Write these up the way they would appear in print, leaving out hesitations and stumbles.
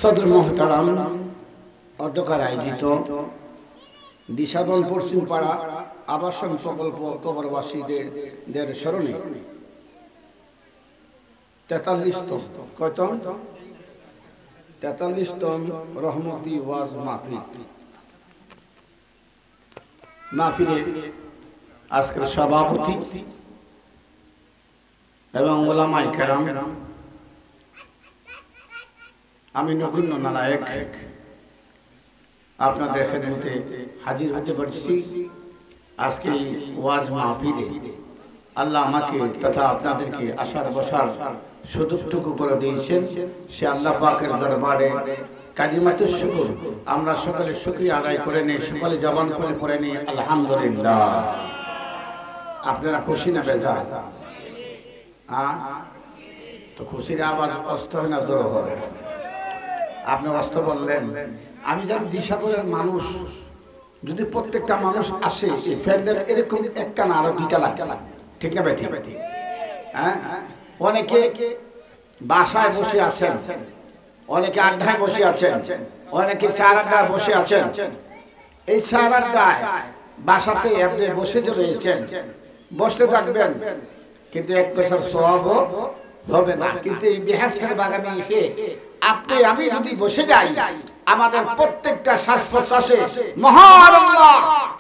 সদর মোহতারাম অধ্যক্ষের আয়োজিত দিশাবন পশ্চিম পাড়া আবাসন প্রকল্প কবরবাসীদের স্মরণে 43তম রহমতি ওয়াজ মাহফিলে আজকের সভাপতি এবং ওলামায়ে কেরাম, আমি নগণ্য নালায়েক আপনাদের খেদমতে হাজির হতে পারছি। আজকে ওয়াজ মাহফিলে আল্লাহ আমাকে তথা আপনাদেরকে আসার বসার সুযোগটুকু করে দিয়েছেন। সে আল্লাহ পাকের দরবারে কালিমাতুশ শুকর আমরা সকলে শুকরিয়া আদায় করে নেই, সকলে জবান খুলে পড়ে নেই আলহামদুলিল্লাহ। আপনারা খুশি না বেজার? তো খুশির আওয়াজ অস্ত হয় না জোর হয়? আপনি অস্ত বললেন। আমি জানি দিশাপুরের মানুষ যদি প্রত্যেকটা মানুষ আসে প্যান্ডেল এরকম একটা না আরো দুইটা লাগবে, ঠিক না ভাই? ঠিক। হ্যাঁ, অনেকে বাসায় বসে আছেন, অনেকে আড্ডায় বসে আছেন, অনেকে চার আড্ডায় বসে আছেন। এই চার আড্ডায় বাসাতে আপনি বসে রয়েছেন, বসতে থাকবেন, কিন্তু এক পয়সার সওয়াব হবে না। কিন্তু এই বেহেশতের বাগানে এসে আপনি আমি যদি বসে যাই, আমাদের প্রত্যেকটা শ্বাস প্রশ্বাসে মহান আল্লাহ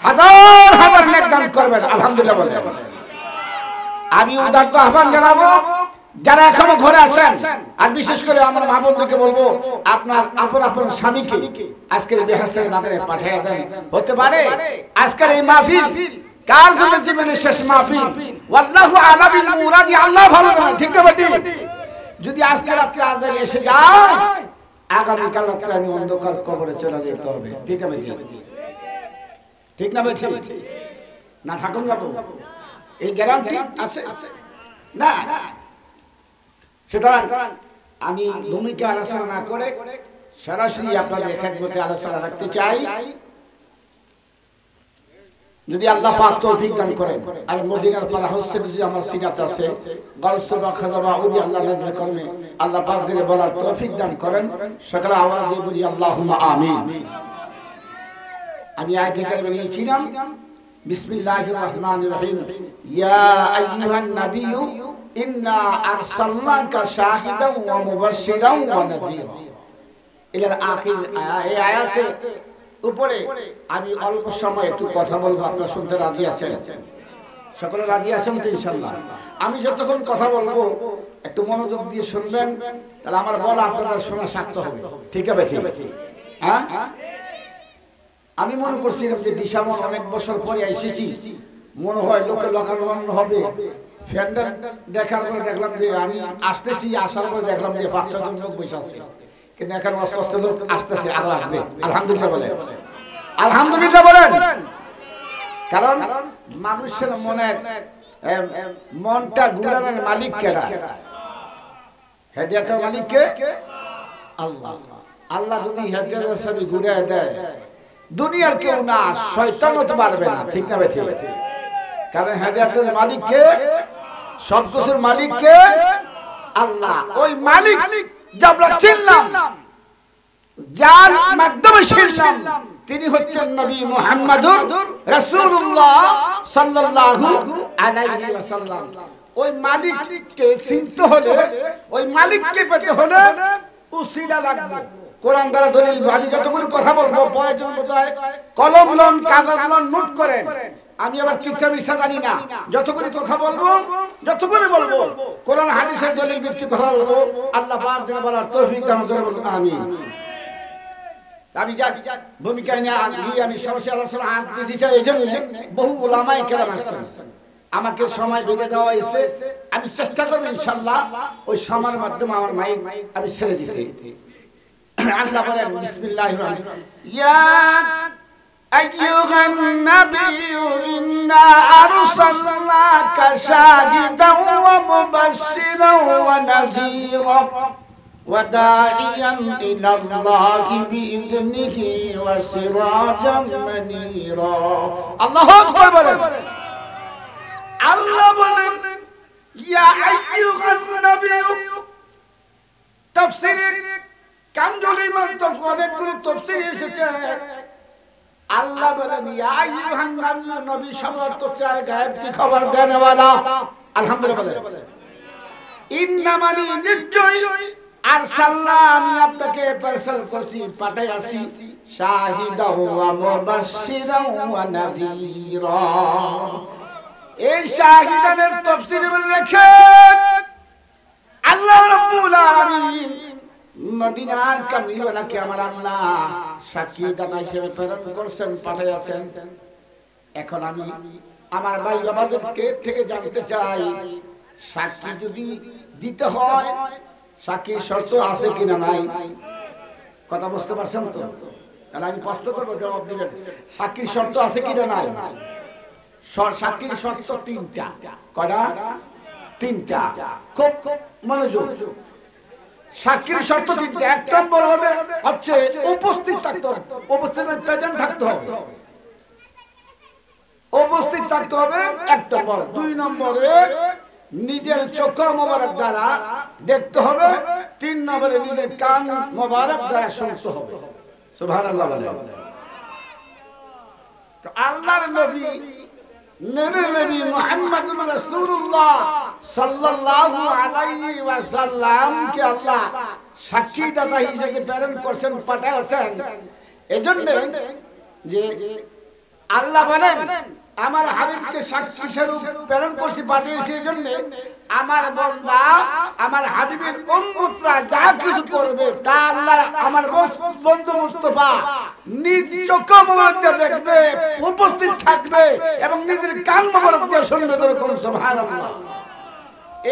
হাজার হাজার নেক দান করবেন। আলহামদুলিল্লাহ বলে আমি উদাত্ত আহ্বান জানাবো যারা এখনো ঘরে আছেন, আর বিশেষ করে আমার মা বোনদেরকে বলবো আপনার আপন স্বামীকে আজকের বেহেশতের বাগানে পাঠিয়ে দেন। হতে পারে আজকের এই মাহফিল কাল জীবনের শেষ মাহফিল। ওয়াল্লাহু আ'লাম বিল মুরাদি, আল্লাহ ভালো জানেন, ঠিক না বেটি? যদি আজকে রাত্রে আজান এসে যায়, আগামী কাল রাত্রে আমি অন্ধকার কবরে চলে যেতে হবে, ঠিক না বেটি? ঠিক না বেটি? না থাকুন যাবো, এই গ্যারান্টি আছে না? সুতরাং আমি ভূমিকা আলোচনা না করে সরাসরি আপনাদের খেদমতে আলোচনা রাখতে চাই। যদি আল্লাহ পাক তৌফিক দান করেন, আর মদিনার পারা হচ্ছে যদি আমার সিনাত আছে গাউসবা খাজাবা উনি আল্লাহ নাযিল করবে, আল্লাহ পাক দিলে বলার তৌফিক দান করেন। সকলে আওয়াজ দিয়ে বলি আল্লাহুম্মা আমিন। আমি আয়াতে কারিমা নিয়েছিলাম, বিসমিল্লাহির রহমানির রহিম, ইয়া আইয়ুহান নাবিয়্যু ইন্না আরসালনাকা শাহিদান ওয়া মুবাশশিরান ওয়া নাযীরা ইলা আখির। এই আয়াতে উপরে আমি অল্প সময় একটু কথা বলবো, আপনারা শুনতে রাজি আছেন? সকলে রাজি আছেন তো ইনশাআল্লাহ? আমি যতক্ষণ কথা বলবো একটু মনোযোগ দিয়ে শুনবেন, তাহলে আমার বলা আপনাদের শোনা সার্থক হবে, ঠিক আছে? ঠিক। হ্যাঁ, আমি মনে করছি যে দিশামন অনেক বছর পরে এসেছি, মনে হয় লোকে লোকারণ্য হবে। ফ্যান্ডেল দেখার পরে দেখলাম যে আমি আসতেছি, আসার পরে দেখলাম যে ৫-৬ জন লোক বসে আছে, কিন্তু এখন অস্ত লোক আসতেছে, আরো আসবে। আলহামদুলিল্লাহ বলে, আলহামদুলিল্লাহ বলেন। কারণ মানুষের মনটা ঘুরানোর মালিক কেরা? হেদায়েতের মালিক কে? আল্লাহ। আল্লাহ যদি হেদায়েতের চাবি ঘুরিয়ে দেয়, দুনিয়ার কেউ না, শয়তানও তো পারবে না, ঠিক না বেঠিক? কারণ হেদায়েতের মালিক কে? সব কিছুর মালিক কে? আল্লাহ। ওই মালিক আমরা চিনলাম, যার মাধ্যমে চিনলাম, তিনি হচ্ছেন নবী মুহাম্মদুর রাসূলুল্লাহ সাল্লাল্লাহু আলাইহি ওয়াসাল্লাম। ওই মালিককে চিনতে হলে, ওই মালিককে পেতে হলে উসিলা লাগবে। কোরআন দ্বারা দলিল। আমি যতগুলো কথা বলবো প্রয়োজন বোধহয় কলম লন, কাগজ লন, নোট করেন। আমি আবার কিচ্ছা মিশা জানি না, যতগুলো কথা বলবো কোরআন হাদিসের দলিল ভিত্তিক কথা বলবো। আল্লাহ পাক যেন বলার তৌফিক দান করে, বলুন আমিন। আমি ভূমিকায় নিয়ে আমি সরাসরি আলোচনা আনতে চাই। এই জন্য বহু ওলামায়ে কেরাম আসছেন, আমাকে সময় বেঁধে দেওয়া হয়েছে। আমি চেষ্টা করবো ইনশাআল্লাহ ওই সময়ের মাধ্যমে আমার মাইক আমি ছেড়ে দিতে। আল্লাহ বলেন, বিসমিল্লাহির রহমানির রহিম, ইয়া আইয়ুহান নাবিয়্যু ইন্না আরসালনাকা শাহিদান ওয়া মুবাশশিরান ওয়া নাযীরা ওয়া দাঈয়ান ইলাল্লাহি বিইذনিহি ওয়া সিরাজাম মুনীরা। আল্লাহু আকবার বলেন। আল্লাহ বলেন, ইয়া আইয়ুহান নাবিয়্যু। তাফসীরে কামজুলি মত অনেকগুলো তাফসীর এসেছে আল্লাহ বলেন ইয়া আইয়ুহান নাবিয়্যু নবী শব্দ চায় গায়েব কি খবর দেনে ওয়ালা আলহামদুলিল্লাহ বলেন ইন্নামানি নিশ্চয়ই আরসালনা আমি আপনাকে পার্সেল করছি পাঠাইছি শাহিদাও ওয়া মুবাশশিরাও ওয়া নাযীরা এই শাহিদানের তাফসীরে বলে রাখেন আল্লাহ রাব্বুল আলামিন মদিনার কামলিওয়ালাকে আমার আল্লাহ সাক্ষী দাতা হিসেবে প্রেরণ করছেন পাঠাইছেন এখন আমি আমার ভাই বাবাদেরকে থেকে জানতে চাই সাক্ষী যদি দিতে হয় সাক্ষীর শর্ত আছে কিনা নাই কথা বুঝতে পারছেন তো তাহলে আমি প্রশ্ন করব জবাব দিবেন সাক্ষীর শর্ত আছে কিনা নাই সাক্ষীর শর্ত তিনটা কয়টা তিনটা খুব মনোযোগ সাক্ষীর শর্ত তিনটা এক নম্বর হচ্ছে উপস্থিত থাকতে হবে উপস্থিত প্রেজেন্ট থাকতে হবে উপস্থিত থাকতে হবে এক নম্বর দুই নম্বরে নিজের চোখ মোবারক দ্বারা দেখতে হবে তিন নম্বরে নিজের কান মোবারক দ্বারা শুনতে হবে সুবহানাল্লাহ বলেন তো আল্লাহর নবী নবী মুহাম্মদুর রাসূলুল্লাহ সাল্লাল্লাহু আলাইহি ওয়াসাল্লাম কে আল্লাহ সাক্ষী দাতা হিসেবে প্রেরণ করেছেন পাঠাইছেন এজন্য যে আল্লাহ বলেন আমার হাবিবকে সাক্ষী স্বরূপ প্রেরণ করছি পাঠিয়েছি এজন্য আমার বান্দা আমার হাবিবের উম্মতরা যা কিছু করবে তা আল্লাহ আমার বন্ধু মুস্তাফা নিজ চোখে মোবারক দেখবে উপস্থিত থাকবে এবং নিজের কান মোবারক দিয়ে শুনবে এরকম সুবহানাল্লাহ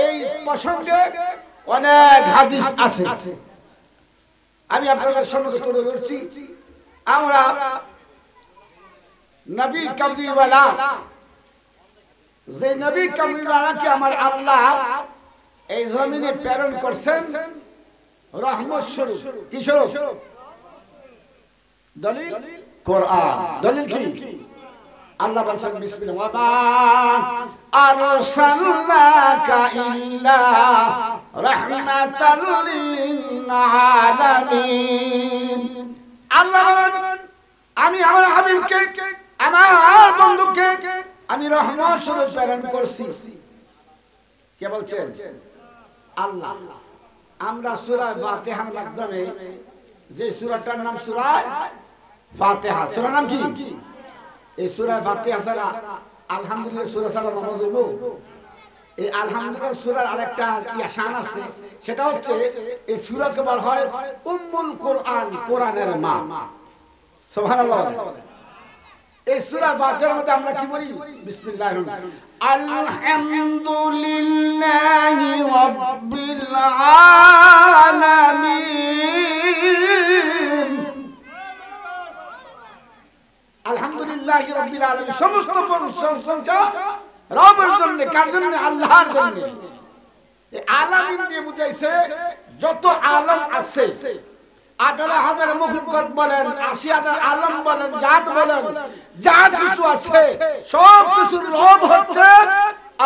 এই প্রসঙ্গে অনেক হাদিস আছে আমি আপনাদের সামনে তুলে ধরছি আমরা নবী কামলিওয়ালা যে নবী কামলিওয়ালাকে আমার আল্লাহ এই জমিনে প্রেরণ করেছেন রহমত স্বরূপ কি স্বরূপ দলিল কোরআন দলিল কি আল্লাহ বলেন বিসমিল্লাহ ওয়া মা আরসালনাকা ইল্লা রাহমাতাল লিল আলামিন আল্লাহ বলেন আমি আমার হাবিবকে আমার বন্ধুকে আমি রহমত স্বরূপ প্রেরণ করছি কে বলছেন আল্লাহ আমরা সূরা ফাতিহার মাধ্যমে যে সূরাটার নাম সূরা ফাতিহা সূরার নাম কি এই সূরা ফাতিহা ছাড়া আলহামদুলিল্লাহ সূরা ছাড়া নামাজ হইব এই আলহামদুলিল্লাহ সূরার আরেকটা শান আছে সেটা হচ্ছে এই সূরাকে বলা হয় উম্মুল কোরআন কোরআনের মা সুবহানাল্লাহ এই সূরা ফাতিহার মধ্যে আমরা কি বলি বিসমিল্লাহির রহমানির রহিম আলহামদুলিল্লাহি রাব্বিল আলামিন আলহামদুলিল্লাহি রাব্বিল আলামিন সমস্ত প্রশংসা রবের জন্য কার জন্য আল্লাহর জন্য এই আলামিন দিয়ে বুঝাইছে যত আলম আছে 18,000 মখলুকাত বলেন 80,000 আলম বলেন জাত বলেন যা কিছু আছে সব কিছুর রব হচ্ছে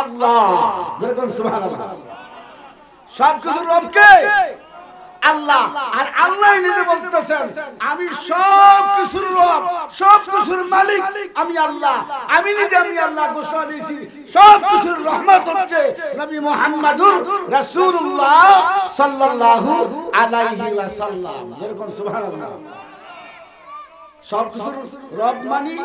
আল্লাহ দেখুন সুবহানাল্লাহ সব কিছুর রব কে আল্লাহ আর আল্লাহ নিজে বলতেছেন আমি সব কিছুর রব সব কিছুর মালিক আমি আল্লাহ আমি নিজে আমি আল্লাহ ঘোষণা দিয়েছি সব কিছুর রহমত হচ্ছে নবী মুহাম্মদুর রাসূলুল্লাহ সাল্লাল্লাহু আলাইহি ওয়াসাল্লাম যেরকম সুবহানাল্লাহ সব কিছুর রব মানি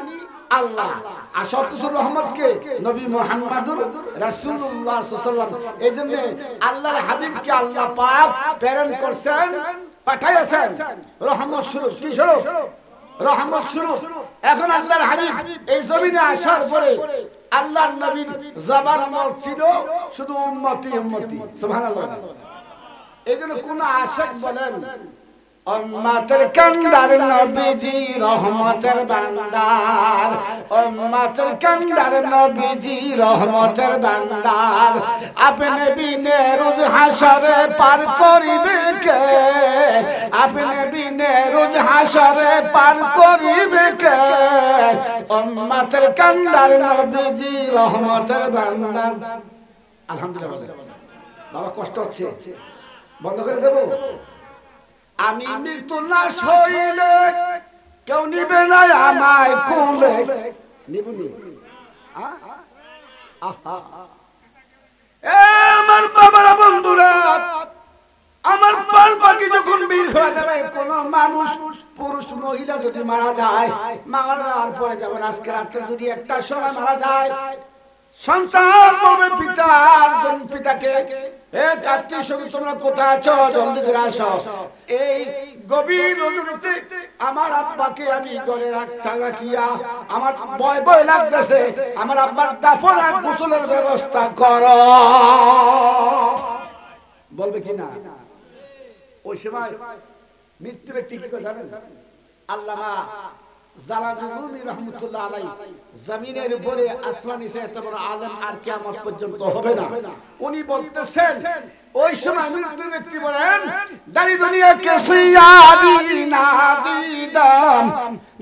আল্লাহ আর সব কিছুর রহমত কে নবী মুহাম্মদুর রাসূলুল্লাহ সাল্লাল্লাহু আলাইহি ওয়াসাল্লাম এজন্য আল্লাহর হাবিবকে আল্লাহ পাক প্রেরণ করেছেন পাঠাইছেন রহমত স্বরূপ কি স্বরূপ রহমত স্বরূপ এখন আল্লাহর হাবিব এই জমিনে আসার পরে আল্লাহর নবীর জবান ছিল শুধু উম্মতি উম্মতি সুবহানাল্লাহ এইজন্য কোন আশিক বলেন উম্মতের কান্দার নবীজি রহমতের বান্দার উম্মতের কান্দার নবীজি রহমতের বান্দার আপনি বিনে রোজ হাসরে পার করিবে কে আপনি বিনে রোজ হাসরে পার করিবে কে উম্মতের কান্দার নবীজি রহমতের বান্দার আলহামদুলিল্লাহ বাবা কষ্ট হচ্ছে বন্ধ করে দেব আমি মৃত্যু লাশ হইলে কেউ নিবে না আমায় কোলে। নিবনি? আমার বাবারা, বন্ধুরা, আমার পাল পাখি যখন বীর হয়ে যাবে, কোন মানুষ পুরুষ মহিলা যদি মারা যায়, মারা যাওয়ার পরে যেমন আজকে রাত্রে যদি একটা সময় মারা যায়, সন্তান বলবে পিতাকে, আত্মীয় স্বজন তোমরা কোথায় আছো, জলদি করে আসো। এই গভীর রজনীতে আমার আব্বাকে আমি ঘরে রাখিয়া আমার ভয় ভয় লাগতেছে, আমার আব্বার দাফন আর গোসলের ব্যবস্থা করো। বলবে কি না? ওই সময় মৃত্যু ব্যক্তি কি করে জানেন? আল্লামা জালালুদ্দিন রুমি রাহমাতুল্লাহ আলাইহি জমিনের উপরে আসমান নিচে এত বড় আলেম আর কিয়ামত পর্যন্ত হবে না। উনি বলতেছেন ওই সময় মৃত্যু ব্যক্তি বলেন, দারি দুনিয়া কে সিয়ারি না দিদাম,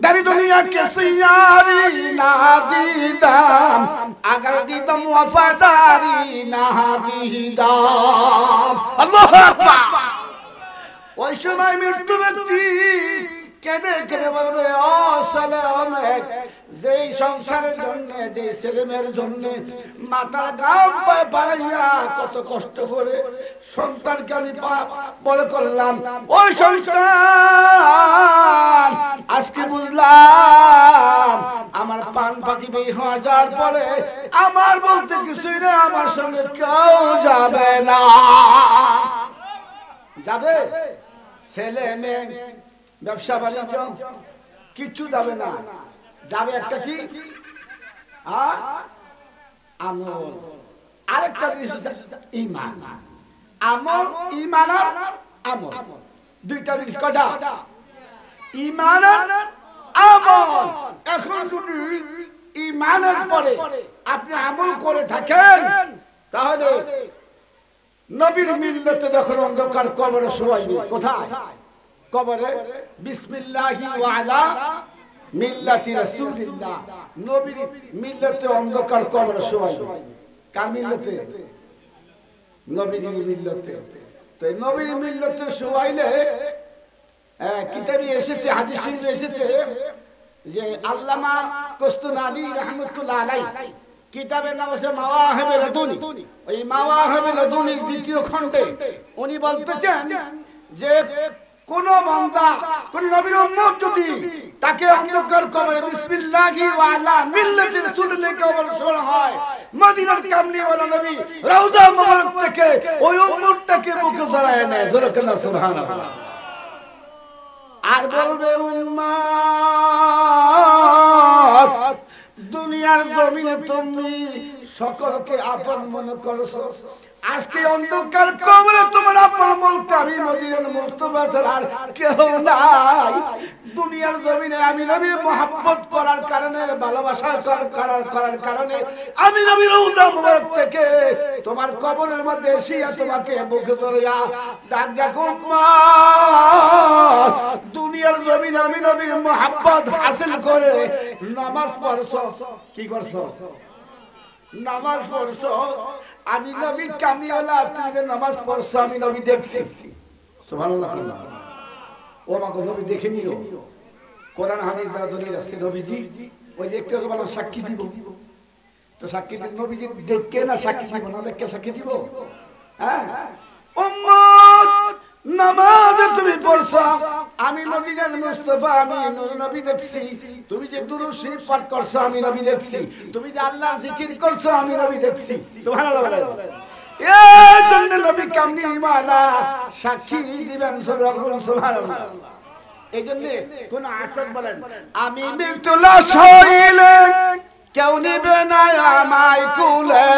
দারি দুনিয়া কে সিয়ারি না দিদাম, আগার দিদাম ওয়াফাদারি না দিদাম। আল্লাহু আকবার। ওই সময় মৃত্যু ব্যক্তি কেঁদে কেঁদে বলবে, ও সালে অমেক, যেই সংসারের জন্য, যেই ছেলেমেয়ের জন্য মাথার গাম বাড়াইয়া কত কষ্ট করে সন্তানকে আমি বড় করলাম, ওই সন্তান আজকে বুঝলাম আমার পান পাখি বের হয়ে যাওয়ার পরে আমার বলতে কিছুই না, আমার সঙ্গে কেউ যাবে না। যাবে ছেলে মেয়ে, ব্যবসা বাণিজ্য, কিচ্ছু যাবে না। যাবে একটা কি? আমল। আরেকটা জিনিস ঈমান। আমল, ঈমান আর আমল, দুইটা জিনিস। কয়টা? ঈমান আর আমল। এখন যদি ঈমানের পরে আপনি আমল করে থাকেন, তাহলে নবীর মিল্লাতে যখন অন্ধকার কবরে শোয়াইবে, কোথায়? কবরে। বিসমিল্লাহি ওয়া আলা মিল্লাতি রাসূলিল্লাহ, নবীর মিল্লাতে অন্ধকার কবরে শোয়াইবে। কার মিল্লাতে? নবীর মিল্লাতে। তো এই নবীর মিল্লাতে শোয়াইলে কিতাবে এসেছে, হাদিস শরীফে এসেছে যে আল্লামা কুস্তুনানি রাহমাতুল্লাহ আলাইহি কিতাবের নাম আছে মাওয়াহিবে লাদুনী। ওই মাওয়াহিবে লাদুনীর দ্বিতীয় খণ্ডে উনি বলতেছেন যে কোন বান্দা, কোন নবীর উম্মত যদি তাকে অন্ধকার কবরে বিসমিল্লাহি ওয়া আলা মিল্লাতি রাসূলিল্লাহ কবর শোনা হয়, মদিনার কামলিওয়ালা নবী রওজা মুবারক থেকে ওই উম্মতটাকে বুকে জড়ায় নেয়। জোরে সুবহানাল্লাহ। আর বলবে, উম্মত, দুনিয়ার জমিনে তুমি সকলকে আপন মনে করছো, আজকে অন্ধকার কবরে তোমার আপন বলতে আমি মদিনার মুস্তাফা ছাড়া আর কেউ নাই। দুনিয়ার জমিনে আমি নবীর মহব্বত করার কারণে, ভালোবাসা করার কারণে আমি নবীর রওজা মুবারক থেকে তোমার কবরের মধ্যে এসিয়া তোমাকে বুকে ধরিয়া ডাক দেখো, উম্মত, দুনিয়ার জমিনে আমি নবীর মহব্বত হাসিল করে নামাজ পড়ছো। কি করছো? নামাজ পড়ছো। আমি নবী কামিয়ালা, তুমি যে নামাজ পড়ছো আমি নবী দেখছি। সুবহানাল্লাহ। ও আমাকে নবী দেখে নিও। কোরআন হাদিস দ্বারা দলিল আছে নবীজি ওই যে একটু বললাম সাক্ষী দিব, তো সাক্ষী দিব নবীজি দেখে না সাক্ষী দিব না, দেখে সাক্ষী দিব? হ্যাঁ। উম্মত, নামাজ তুমি পড়ছো, আমি মদিনার মুস্তাফা, আমি নবী দেখছি। তুমি যে দুরূদ শরীফ পাঠ করছো আমি নবী দেখছি। তুমি যে আল্লাহর জিকির করছো আমি নবী দেখছি। সুবহানাল্লাহ বলেন। এই জন্য নবী কামলিওয়ালা সাক্ষী দিবেন। সুবহানাল্লাহ। এই জন্য কোন আশক বলেন, আমি মৃত্যু লাশ হইলে কেউ নিবে না আমায় কুলে,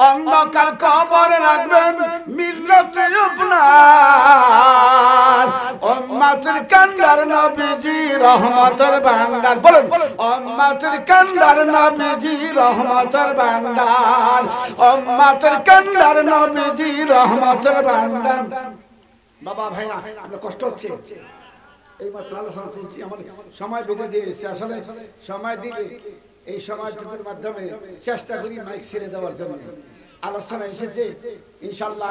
অন্ধকার কবরে রাখবেন মিল্লাতে আপনার, উম্মতের কান্ডার নবীজি রহমতের ভান্ডার। বলেন, উম্মতের কান্ডার নবীজি রহমতের ভান্ডার, উম্মতের কান্ডার নবীজি রহমতের ভান্ডার। বাবা ভাইরা, আপনার কষ্ট হচ্ছে? এই মাত্র আলোচনা চলছি, আমাদের সময় বেঁধে দিয়েছে। আসলে সময় দিলে এই সময়টুকুর মাধ্যমে চেষ্টা করি মাইক ছেড়ে দেওয়ার জন্য। আলোচনা এসেছে ইনশাআল্লাহ,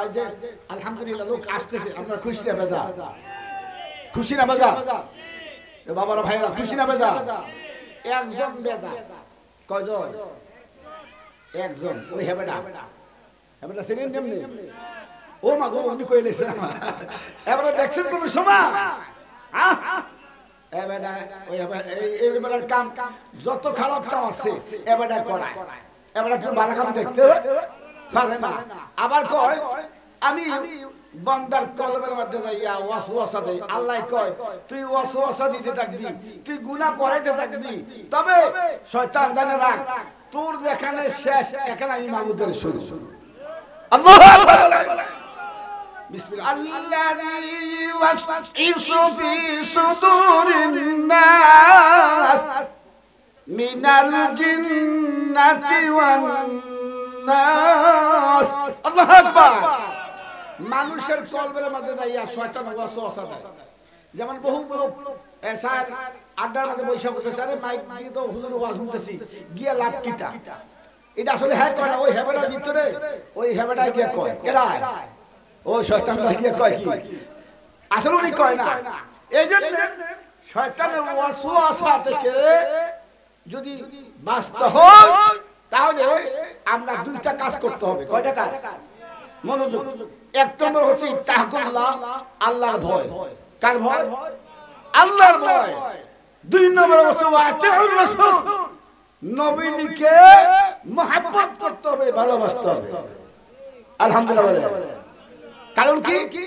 আলহামদুলিল্লাহ লোক আসতেছে, আপনারা খুশি হবে। খুশি না বেজা? বাবারা ভাইরা খুশি না বেজা? একজন বেজা কয়জন? একজন। ওই হেবেডা হেবেডা সিনেন কেমনে? ও মা গো উনি কইলেছে এবারে দেখছেন কোন সময় এবারে ওই এবারে কাম যত খারাপ কাম আছে এবারে করায়। এবারে কোন ভালো কাম দেখতে পারে না। আবার কয় আমি বান্দার কলবের মধ্যে যাইয়া ওয়াসওয়াসা দেই। আল্লাহ কয় তুই ওয়াসওয়াসা দিতে থাকবি, তুই গুনাহ করাইতে থাকবি, তবে শয়তান জানে রাখ তোর যেখানে শেষ এখানে আমি মাহমুদের শুরু। আল্লাহু আকবার। বিসমিল্লাহ। আল্লাযী ওয়াসওয়াসু ফি সুদুরিন নাস মিনাল জিন্নাতি ওয়ান নাস। আল্লাহু আকবার। মানুষের কলবের মধ্যে যাইয়া শয়তান ওয়াসওয়াসা দেয়। যেমন বহু লোক এসার আড্ডার মধ্যে বৈশাখ করতেছে, আরে মাইক দিয়ে তো হুজুর ওয়াজ শুনতেছি, গিয়া লাভ কিটা? এটা আসলে হ্যাঁ কয় না, ওই হেবেটার ভিতরে ওই হেবেটায় গিয়ে কয় কেডা? ওই শয়তানটা গিয়ে কয় কি? আসলে উনি কয় না। এই জন্য শয়তানের ওয়াসওয়াসা থেকে যদি বাঁচতে হয় তাহলে আমরা দুইটা কাজ করতে হবে। কয়টা কাজ? মনোযোগ। এক নম্বর হচ্ছে তাকুল্লাহ, আল্লাহর ভয়। কার ভয়? আল্লাহর ভয়। দুই নম্বর হচ্ছে ওয়াতিউর রাসূল, নবীকে মহব্বত করতে হবে, ভালোবাসতে হবে। আলহামদুলিল্লাহ। কারণ কি?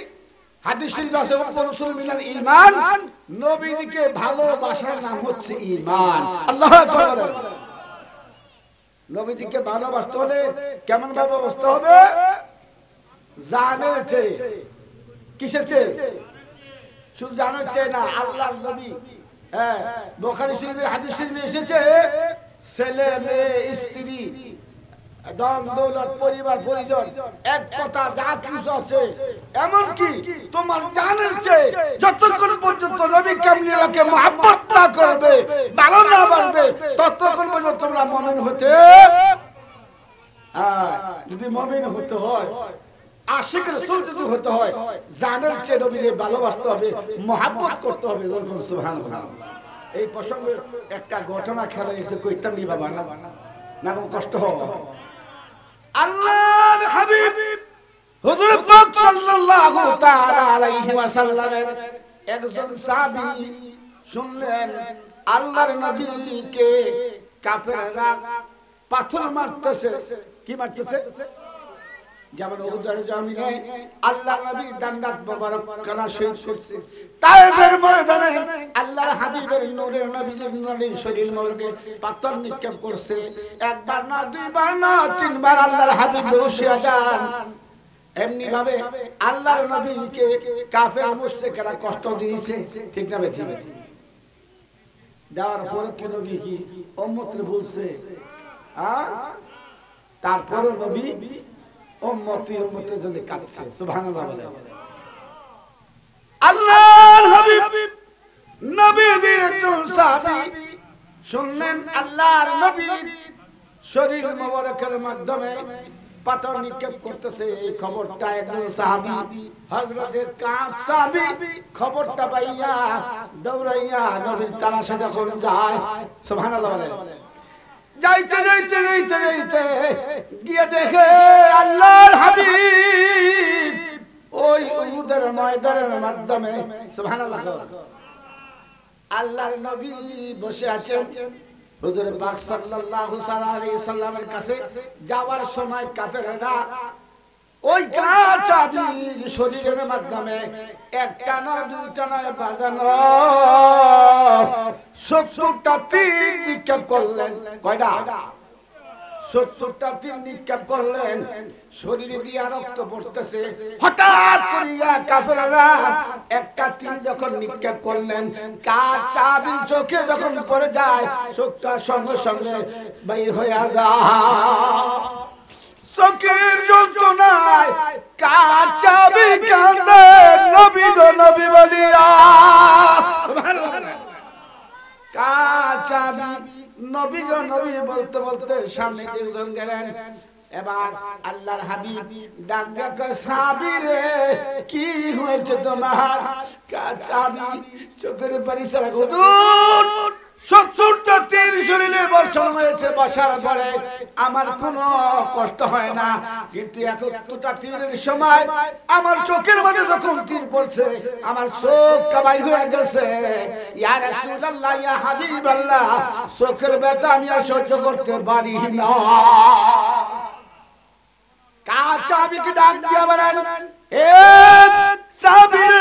হাদিস শরীফে আছে রাসূল মিনাল ঈমান, নবীকে ভালোবাসার নাম হচ্ছে ঈমান। আল্লাহু আকবার। নবীকে ভালোবাসতে হলে কেমন ভালোবাসতে হবে? জানের চেয়ে। কিসের চেয়ে? শুধু জানার চেয়ে না, আল্লাহর নবী। হ্যাঁ, বুখারী শরীফে হাদিস শরীফে এসেছে ছেলে মেয়ে স্ত্রী ধন দৌলত পরিবার পরিজন এক কথা যা কিছু আছে এমনকি তোমার জানের চেয়ে যতক্ষণ পর্যন্ত নবী কামলিয়াকে মহব্বত না করবে, ভালো না বাসবে, ততক্ষণ পর্যন্ত তোমরা মুমিন হতে। যদি মুমিন হতে হয়, আশিক রাসূল যদি হতে হয়, জানের চেয়ে নবীকে ভালোবাসতে হবে, মহব্বত করতে হবে। সুবহানাল্লাহ। এই প্রসঙ্গে একটা ঘটনা খেলা এসে কইতাম নি বাবা, না না কষ্ট হয়। আল্লাহর হাবিব হুজুর পাক সাল্লাল্লাহু তাআলা আলাইহি ওয়াসাল্লামের একজন সাহাবী শুনলেন আল্লাহর নবীকে কাফেররা পাথর মারতেছে। কি মারতেছে? যেমন উহুদের জমিনে আল্লাহর নবী ডান্ডাত মোবারক কানা শহীদ করছে, তায়েফের ময়দানে আল্লাহর হাবিবের নূরের নবীর নূরের শরীর মোবারকে পাথর নিক্ষেপ করছে। একবার না, দুইবার না, তিনবার আল্লাহর হাবিব বসিয়া যান। এমনি ভাবে আল্লাহর নবীকে কাফের মুশরিকরা কষ্ট দিয়েছে। ঠিক না বেঠিক? দেওয়ার পর কি নবী কি উম্মতরে বলছে? তারপর নবী উম্মতের জন্য কাঁদছে। সুবহানাল্লাহ। আল্লাহর হাবিব নবীর একজন সাহাবী শুনলেন আল্লাহর নবীর শরীর মোবারকের মাধ্যমে পাথর নিক্ষেপ করতেছে। এই খবরটা একজন সাহাবী হযরতের কাঁচ সাহাবী খবরটা পাইয়া দৌড়াইয়া নবীর তালাশে যখন যায়, সুবহানাল্লাহ, যাইতে যাইতে যাইতে যাইতে গিয়ে দেখে আল্লাহর হাবিব ওই উহুদের ময়দানের মাধ্যমে, সুবহানাল্লাহ, আল্লাহর নবী বসে আছেন। হুজুর পাক সাল্লাল্লাহু আলাইহি সাল্লামের কাছে যাওয়ার সময় কাফেররা ওই কাঁচাবির শরীরের মাধ্যমে একটা না দুইটা নয় বাজানো 70টা তীর নিক্ষেপ করলেন। কয়টা? 70টা তীর নিক্ষেপ করলেন। শরীরে দিয়া রক্ত পড়তেছে। হঠাৎ করিয়া কাফেররা একটা তীর যখন নিক্ষেপ করলেন, কাঁচাবির চোখে যখন পড়ে যায়, চোখটা সঙ্গে সঙ্গে বাইর হয়ে যায়। চোখের যন্ত্রণায় কাঁচাবি কাঁদে নবী গো নবী বলিয়া। কাঁচাবি নবী গো নবী বলতে বলতে সামনে একজন গেলেন। এবার আল্লাহর হাবিব ডাক ডাক সাহাবীরে কি হয়েছে তোমার? কাঁচাবি চোখের পানি ছাড়া হুজুর 70টা তীর শরীরে বর্ষণ হয়েছে, বসার পরে আমার কোনো কষ্ট হয় না, কিন্তু 71টা তীরের সময় আমার চোখের মধ্যে যখন তীর পড়ছে আমার চোখ কাবাই হয়ে গেছে। ইয়া রাসূলুল্লাহ, ইয়া হাবিবাল্লাহ, চোখের ব্যথা আমি আর সহ্য করতে পারি না। কাঁচাবিকে ডাক দিয়া বলেন, এ সাবির,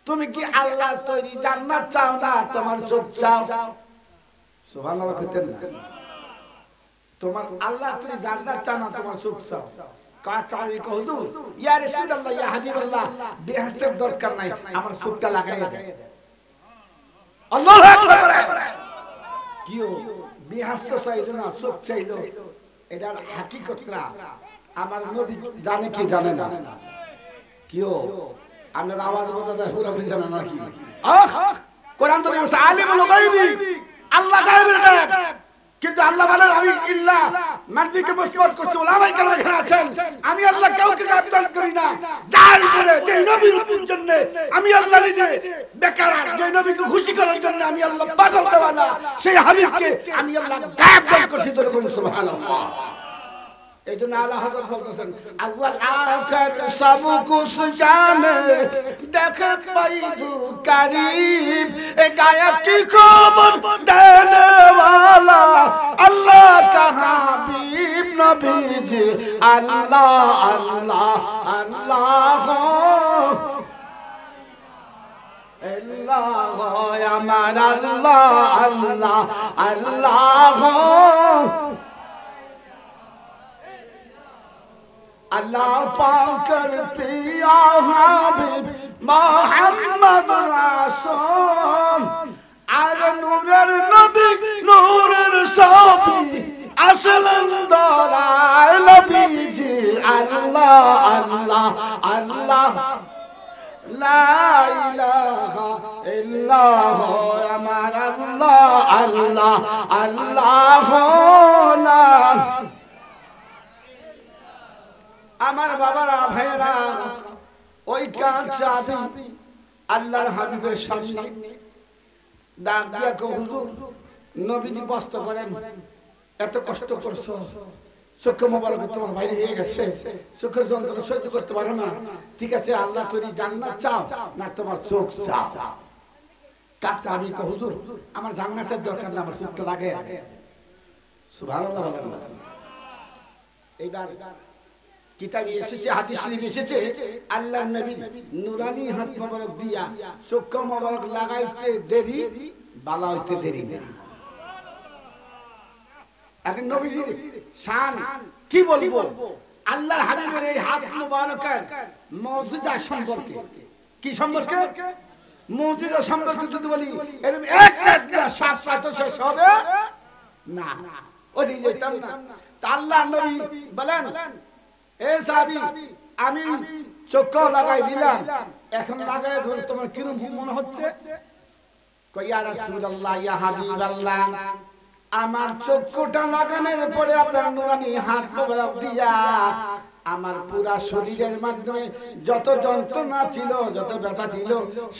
তুমি কি আল্লাহর তৈরি জান্নাত চাও না তোমার চোখ চাও? সুবহানাল্লাহ কইতেন না? তোমার আল্লাহ তৈরি জান্নাত চাও না তোমার চোখ চাও? কাঁচাবি কই হুজুর, ইয়া রাসূলুল্লাহ, ইয়া হাবিবাল্লাহ, বেহেশতের দরকার নাই, আমার চোখটা লাগাইয়া দেন। আল্লাহু আকবার। কিও বেহেশত চাইলো না, চোখ চাইলো, এটার হাকিকতটা আমার নবী জানে কি জানে না? কিও আপনার আওয়াজ বোঝা যায় পুরোপুরি জানা নাকি? কোরআন তো বলছে আলিমুল গায়বি, আল্লাহ গায়বের গায়ব, কিন্তু আল্লাহ বলেন আমি ইল্লা মানবিকে মুসবত করছি, ওলামায়ে কেরাম এখানে আছেন, আমি আল্লাহ কাউকে গায়ব দান করি না। যার উপরে যে নবীর জন্য আমি আল্লাহ নিজে বেকার, যে নবীকে খুশি করার জন্য আমি আল্লাহ পাগল দেওয়ানা, সেই হাবিবকে আমি আল্লাহ গায়ব দান করছি। সুবহানাল্লাহ। এই জন্য আল্লাহ হযরত বলতেছেন আউয়াল আখির সব কুছ জানে দেখত বাইদু করিম, এ গায়ব কি খবর দেনে वाला আল্লাহ কা হাবিব নবীজি, আল্লাহ আল্লাহ আল্লাহ আল্লাহ আমার আল্লাহ আল্লাহ আল্লাহ अल्लाह पाकर पिया हबीब मोहम्मद रसूल, আর নূরের নবী নূরের সাবি আসলেন দরাই নবীজি, আল্লাহ আল্লাহ আল্লাহ লা ইলাহা ইল্লাল্লাহ আমার আল্লাহ আল্লাহ আল্লাহ লা। আমার বাবারা ভাইরা, ওই কাঁচাবি আল্লাহর হাবিবের সামনে ডাক দিয়া কো হুজুর নবীজি বস্ত করেন, এত কষ্ট করছো, চোখ মোবারক তোমার বাইরে হয়ে গেছে, চোখের যন্ত্রণা সহ্য করতে পারো না, ঠিক আছে আল্লাহ তৈরি জান্নাত চাও না তোমার চোখ চাও? কাঁচাবি কো হুজুর আমার জান্নাতের দরকার না, আমার চোখটা লাগে। সুবহানাল্লাহ বলেন। এইবার কিতাবে এসেছে, হাদিস শরীফ এসেছে, আল্লাহর নবী নুরানি হাত মোবারক দিয়া চোখ মোবারক লাগাইতে দেরি, বালা হইতে দেরি না। এখন নবীজির শান কি বলবো? আল্লাহর হাবিবের এই হাত মোবারকের মুজিজা সম্পর্কে, কি সম্পর্কে? মুজিজা সম্পর্কে যদি বলি এরকম এক না সাত সাত শেষ হবে না, ওই যেতাম না। আল্লাহর নবী বলেন, এ সাহাবী আমি চোখ লাগাই দিলাম, এখন লাগাই ধরে তোমার কিরকম মনে হচ্ছে? কই ইয়া রাসূলুল্লাহ, ইয়া হাবিবাল্লাহ, আমার চক্ষুটা লাগানোর পরে আপনার নুরানি হাত মোবারক দিয়া আমার পুরা শরীরের মাধ্যমে যত যন্ত্রণা ছিল, যত ব্যথা ছিল,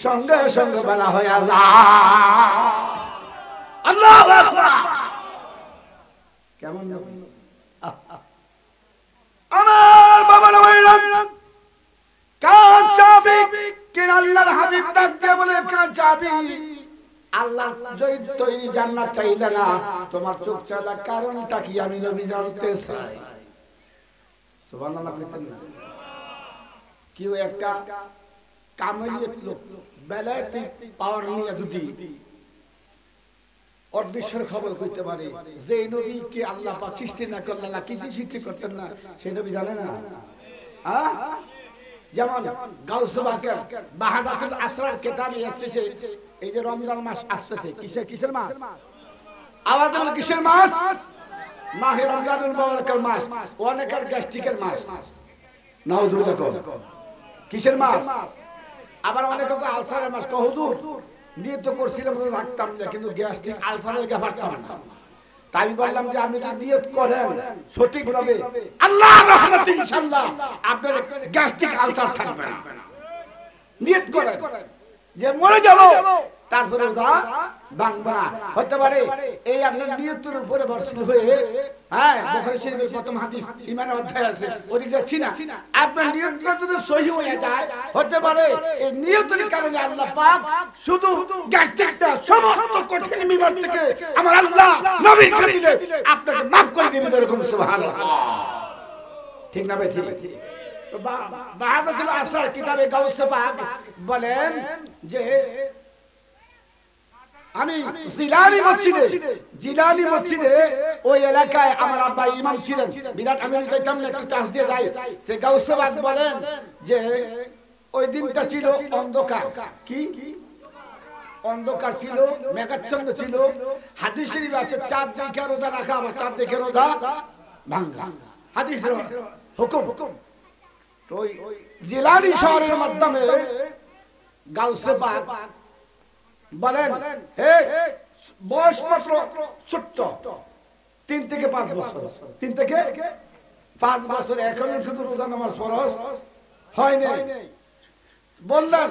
সঙ্গে সঙ্গে বলা হয়ে যায়। আল্লাহু আকবার। কেমন আমার বাবা নবীরাম কাঁচাবি কেন আল্লাহর হাবিব ডাক দিয়ে বলে, কাঁচাবি আল্লাহ তৈরি জান্নাত চাইলে না, তোমার চোখ চাইলা কারণটা কি আমি নবী জানতে চাই। সুবহানাল্লাহ কইতেন না? কেউ একটা কামেলিয়ত লোক বেলায়েতি পাওয়ার নিয়ে যদি অদৃশ্যের খবর কইতে পারে, যে নবীকে আল্লাহ পাক সৃষ্টি না করলেন না, কিছু সৃষ্টি করতেন না, সেই নবী জানে না? যেমন গাউসুল বাকের বাহাদাতুল আসরার কিতাবে এসেছে, এই যে রমজান মাস আসতেছে, কিসের মাস? আওয়াজ বলে কিসের মাস? মাহে রমজানুল মুবারকের মাস, অনেকের গ্যাস্ট্রিকের মাস, নাউজুবিল্লাহ। কিসের মাস? আবার অনেকে আলসারের মাস। হুজুর নিয়ে তো করছিলাম রাখতাম না, কিন্তু গ্যাস্ট্রিক আলসারের লেগে পারতাম না। তাই আমি বললাম যে আপনি যদি নিয়ত করেন সঠিকভাবে আল্লাহর রহমতে ইনশাআল্লাহ আপনার গ্যাস্ট্রিক আলসার থাকবে না। নিয়ত করেন যে মরে যাব তারপরে রোজা ভাঙবো না। হতে পারে এই আপনার নিয়তের উপরে বর্ষিত হয়ে, হ্যাঁ, বুখারী শরীফের প্রথম হাদিস ঈমানের অধ্যায় আছে, ওদিকে যাচ্ছি না। আপনার নিয়তটা যদি সহি হয়ে যায়, হতে পারে এই নিয়তের কারণে আল্লাহ পাক শুধু গ্যাস্ট্রিকটা সমস্ত কঠিন বিমার থেকে আমার আল্লাহ নবীর খাতিরে আপনাকে মাফ করে দিবেন। এরকম সুবহানাল্লাহ, ঠিক না ভাই? ঠিক। বাহাদাতুল আসরার কিতাবে গাউসে পাক বলেন যে আমি জিলানি মসজিদে ওই এলাকায় আমার আব্বা ইমাম ছিলেন, বিরাট আমি যাইতাম না, একটু টাচ দিয়ে যাই। যে গাউসে পাক বলেন যে ওই দিনটা ছিল অন্ধকার, কি অন্ধকার ছিল, মেঘাচ্ছন্ন ছিল। হাদিস শরীফ আছে চাঁদ দেখে রোজা রাখা, আবার চাঁদ দেখে রোজা ভাঙা, হাদিসের হুকুম। তো ওই জিলানি শহরের মাধ্যমে গাউসে পাক বলেন হে বয়স মাত্র ছোট্ট 3 থেকে 5 বছর, 3 থেকে 5 বছর, এখনো কিন্তু রোজা নামাজ ফরজ হয় নাই। বললেন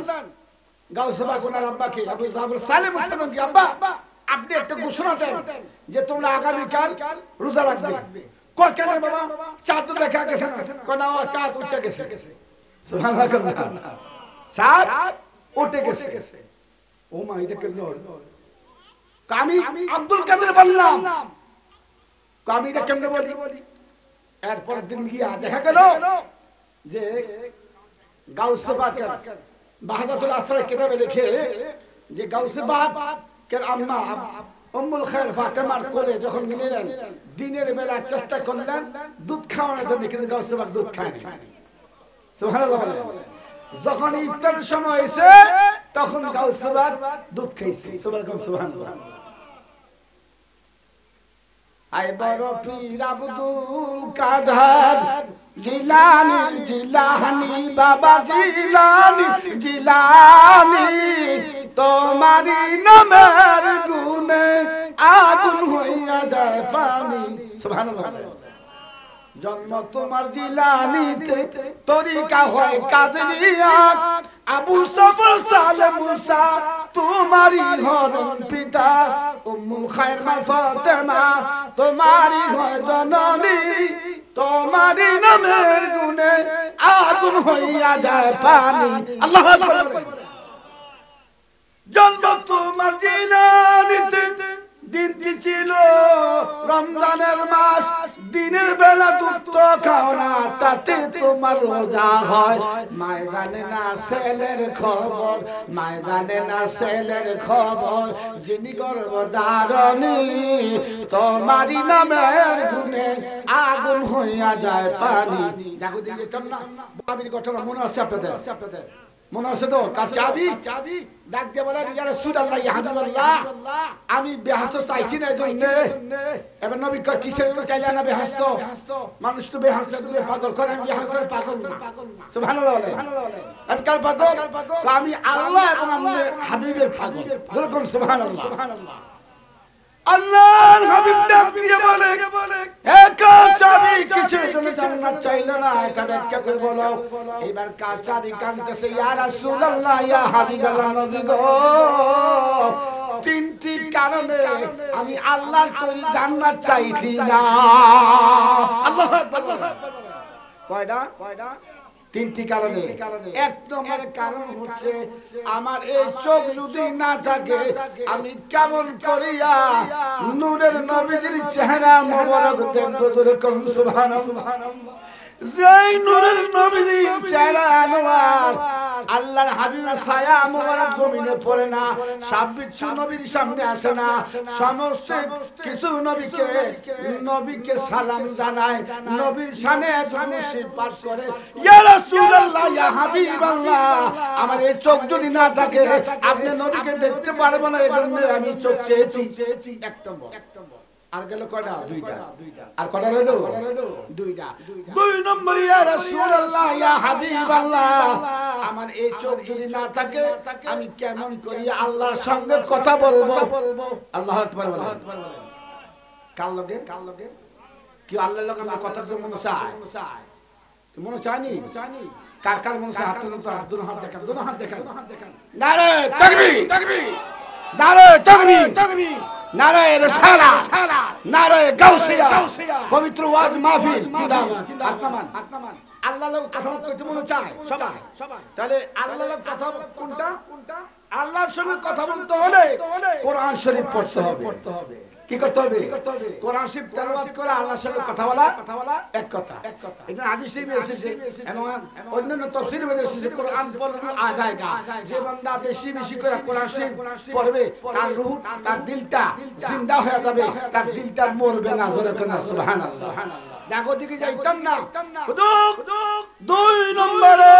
গাউসে পাক ওনার আব্বাকে, আবু জাফর সালেম হোসেন কি, আব্বা আপনি একটা ঘোষণা দেন যে তোমরা আগামীকাল রোজা রাখবে। কয় কেন বাবা, চাঁদ তো দেখা গেছে না? কয় না, চাঁদ উঠে গেছে। সুবহানাল্লাহ, চাঁদ উঠে গেছে। ও মা, এটা কেন? আমি আব্দুল কাদের বললাম, আমি এটা কেমনে বলি? এরপর দিন গিয়া দেখা গেল যে গাউসে পাকের বাহাদাতুল আসরার কিতাবে লিখে যে গাউসে পাকের আম্মা উম্মুল খায়র ফাতেমার কোলে যখন নিলেন, দিনের বেলা চেষ্টা করলেন দুধ খাওয়ানোর জন্য, কিন্তু গাউসে পাক দুধ খায়নি। সুবহানাল্লাহ। যখন ইফতারের সময় হয়েছে তখন গাউসে পাক দুধ খাইছে। সুবহানাল্লাহ। আই বড় পীর আব্দুল কাদের জিলানি বাবা জিলানি তোমারি নামের গুণে আগুন হইয়া যায় পানি। সুবহানাল্লাহ। জন্ম তোমার জিলানিতে, তরিকা হয় কাদরিয়া, আবু সফর সালে মুসা তোমারি হরণ পিতা, উম্মুল খায়র ফাতেমা তোমারি হয় জননী, তোমারি নামের গুণে আগুন হইয়া যায় পানি। আল্লাহু আকবার। জন্ম তোমার জিলানিতে, দিনটি ছিল রমজানের মাস, দিনের বেলা দুধ খাও না, তাতে তোমার রোজা হয়। মায় জানে না ছেলের খবর, মায় জানে না ছেলের খবর, যিনি গর্ভধারণী তোমারই নামের গুণে আগুন হইয়া যায় পানি। জাগো দিয়ে যেতাম না, বাবির ঘটনা মনে আছে আপনাদের? মনে আছে তো? চাবি ডাক দিয়ে বলেন, ইয়া রাসূলুল্লাহ, ইয়া হাবিবাল্লাহ, আমি বেহেশত চাইছি না, এজন্য। এবার নবী কয় কিসের চাইলা না বেহেশত? মানুষ তো বেহেশত দিয়ে পাগল করে, আমি বেহেশতের পাগল না। সুবহানাল্লাহ। আমি কাল পাগল, আমি আল্লাহ এবং আমার হাবিবের পাগল। বলুন সুবহানাল্লাহ। আল্লাহর হাবিব ডাক দিয়ে বলে, চাবি কিসের জন্য জান্নাত চাইলো না? এটা ব্যাখ্যা করে বলো। এবার চাবি কাঁদতেছে, ইয়া রাসূলুল্লাহ, ইয়া হাবিবাল্লাহ, নবী গো, 3টি কারণে আমি আল্লাহর তৈরি জান্নাত চাইছি না। আল্লাহু আকবার। কয়টা? 3টি কারণে। 1 নম্বর কারণ হচ্ছে আমার এই চোখ যদি না থাকে, আমি কেমন করিয়া নূরের নবীর চেহারা মোবারক দেখবো? সুবহানাল্লাহ। যেই নূরের নবীর চেহারা আনোয়ার, আল্লাহর হাবিবের ছায়া মোবারক জমিনে পড়ে না, সাবিচ্ছু নবীর সামনে আসে না, সমস্ত কিছু নবীকে সালাম জানায়, নবীর শানে দুরূদ পাঠ করে। ইয়া রাসূলুল্লাহ, ইয়া হাবিবাল্লাহ, আমার এই চোখ যদি না থাকে আপনি নবীকে দেখতে পারবেন না, এজন্য আমি চোখ চেয়েছি। 1 নম্বর। আর গেল কয়টা? 2টা। আর কয়টা রইল? 2টা। 2 নম্বর, ইয়া রাসূলুল্লাহ, ইয়া হাবিবাল্লাহ, আমার এই চোখ যদি না থাকে আমি কেমন করি আল্লাহর সঙ্গে কথা বলবো? আল্লাহু আকবার বলেন। কার লগে কি আল্লাহর লগে আমরা কথা বলতে মনে চায় মনে চায়নি কার কার মনে চায় হাত তুলুন তো দুনো হাত দেখান নারে তাকবীর নারে তাকবীর নারে রিসালাত নারে গাউসিয়া পবিত্র ওয়াজ মাহফিল জিন্দাবাদ আত্মান আল্লাহর লগে কথা বলতে মনে চায় সবাই তাহলে আল্লাহর লগে কথা কোনটা আল্লাহর সঙ্গে কথা বলতে হলে কোরআন শরীফ পড়তে হবে কি করতে হবে কোরআন শরীফ তেলাওয়াত করে আল্লাহর সঙ্গে কথা বলা এক কথা এটা হাদিস শরীফে এসেছে এবং অন্যান্য তাফসীরে এসেছে কোরআন পড়লে আ যায়গা যে বান্দা বেশি করে কোরআন শরীফ পড়বে তার রূহ তার দিলটা জিন্দা হয়ে যাবে তার দিলটা মরবে না জোরে কোনা সুবহানাল্লাহ দেখো দিকে যাইতাম না দুই নম্বরে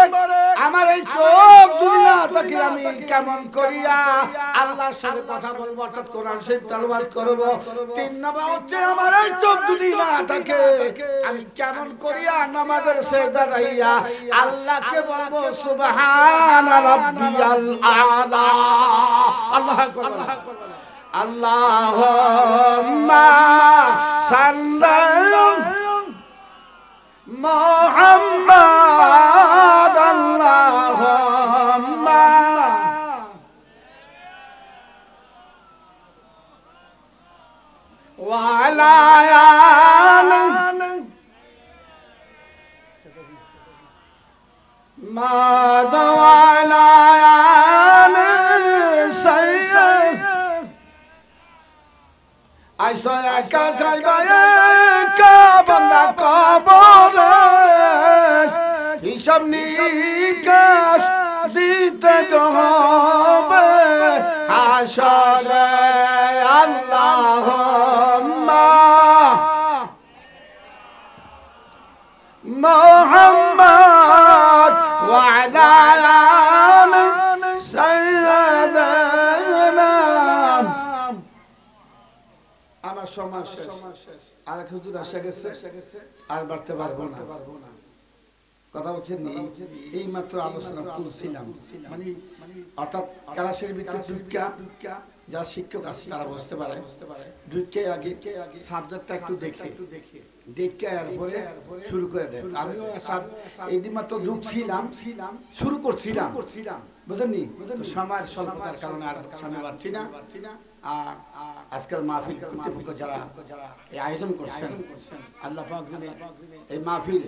আমার এই চোখ যদি না থাকে আমি কেমন করিয়া আল্লাহর সাথে কথা বলবো অর্থাৎ কোরআন শরীফ তেলাওয়াত করব তিন নম্বর হচ্ছে আমার এই চোখ যদি না থাকে আমি কেমন করিয়া নামাজের সিজদা দাইয়া আল্লাহকে বলবো সুবহান রাব্বিয়াল আলা আল্লাহু আকবার আল্লাহুম্মা সাল্লি Muhammad Allahumma wa ala ali ma ala ali sayyid aisha ka jaibaye ka banda kabore হিসাব নিকাশ দিতে হবে হাসরে আল্লাহুম্মা মুহাম্মদ ওয়া আলা আলি সাইয়্যিদিনা আমার সময় শেষ আর হুজুর আসে গেছে আর বাড়তে পারবো না কথা বলছেন এই মাত্র আলোচনা করছিলাম মানে অর্থাৎ ক্লাসের ভিতরে দুইটা যারা শিক্ষক আছে তারা বসতে পারে দুইটা আগে সাবজেক্টটা একটু দেখে এরপরে শুরু করে দেয় আমিও এই মাত্র ঢুকছিলাম শুরু করছিলাম বুঝলেননি সময়ের স্বল্পতার কারণে আর সামনে পারছি না আজকাল মাহফিল কর্তৃপক্ষ যারা এই আয়োজন করছেন আল্লাহ পাক জানে এই মাহফিল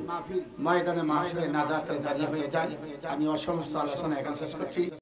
ময়দানে মাহশরে নাজাতের জারিয়া হয়ে যায় আমি অসমস্ত আলোচনা এখানে শেষ করছি।